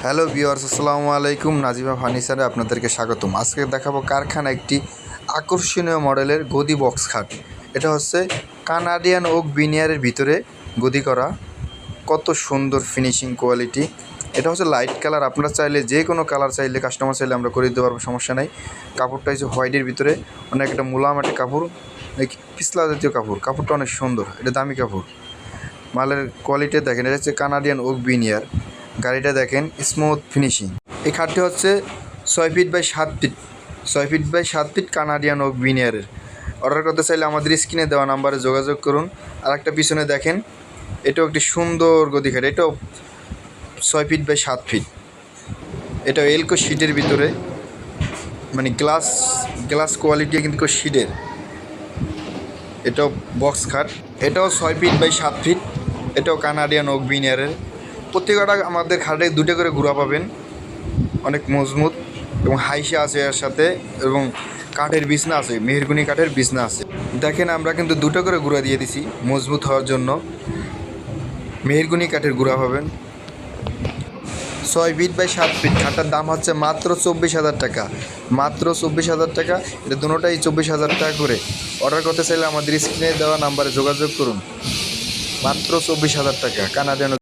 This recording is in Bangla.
হ্যালো ভিউয়ার্স, আসসালামু আলাইকুম। নাজিমা ফার্নিচারে আপনাদেরকে স্বাগতম। আজকে দেখাবো কারখানা একটি আকর্ষণীয় মডেলের গদি বক্স খাট। এটা হচ্ছে কানাডিয়ান ওক বিনিয়ারের ভিতরে গদি করা। কত সুন্দর ফিনিশিং কোয়ালিটি। এটা হচ্ছে লাইট কালার। আপনারা চাইলে যে কোনো কালার চাইলে কাস্টমার চাইলে আমরা করে দিতে পারবো, সমস্যা নেই। কাপড়টা হচ্ছে হোয়াইটের ভিতরে অনেক একটা মোলায়েম একটা কাপড়, পিছলা জাতীয় কাপড়। কাপড়টা অনেক সুন্দর, এটা দামি কাপড়। মালের কোয়ালিটি দেখেন, এটা হচ্ছে কানাডিয়ান ওক বিনিয়ার। গাড়িটা দেখেন, স্মুথ ফিনিশিং। এই খাটটি হচ্ছে 6 feet by 7 feet, 6 feet by 7 feet Canadian oak বিনিয়ারের। অর্ডার করতে চাইলে আমাদের স্ক্রিনে দেওয়া নাম্বারে যোগাযোগ করুন। আর একটা পিছনে দেখেন, এটাও একটি সুন্দর গদি খাট। এটাও 6 ফিট বাই 7 ফিট। এটা এলকো শিটের ভিতরে, মানে গ্লাস কোয়ালিটি কিন্তু শিটের। এটাও বক্স খাট। এটাও 6 ফিট বাই 7 ফিট। এটাও কানাডিয়ান ওক বিনিয়ারের। প্রত্যেকটা আমাদের খাটে দুটো করে গুঁড়া পাবেন, অনেক মজবুত এবং হাইসা আছে এর সাথে, এবং কাঠের বিছনা আছে, মেহরগুনি কাঠের বিছনা আছে। দেখেন, আমরা কিন্তু দুটো করে গুঁড়া দিয়ে দিছি মজবুত হওয়ার জন্য। মেহরগুনি কাঠের গুঁড়া পাবেন। 6 ফিট বাই 7 ফিট খাটটার দাম হচ্ছে মাত্র 24,000 টাকা। মাত্র 24,000 টাকা। এটা দুটোটাই 24,000 টাকা করে। অর্ডার করতে চাইলে আমাদের স্ক্রিনে দেওয়া নাম্বারে যোগাযোগ করুন। মাত্র 24,000 টাকা কানাডিয়ান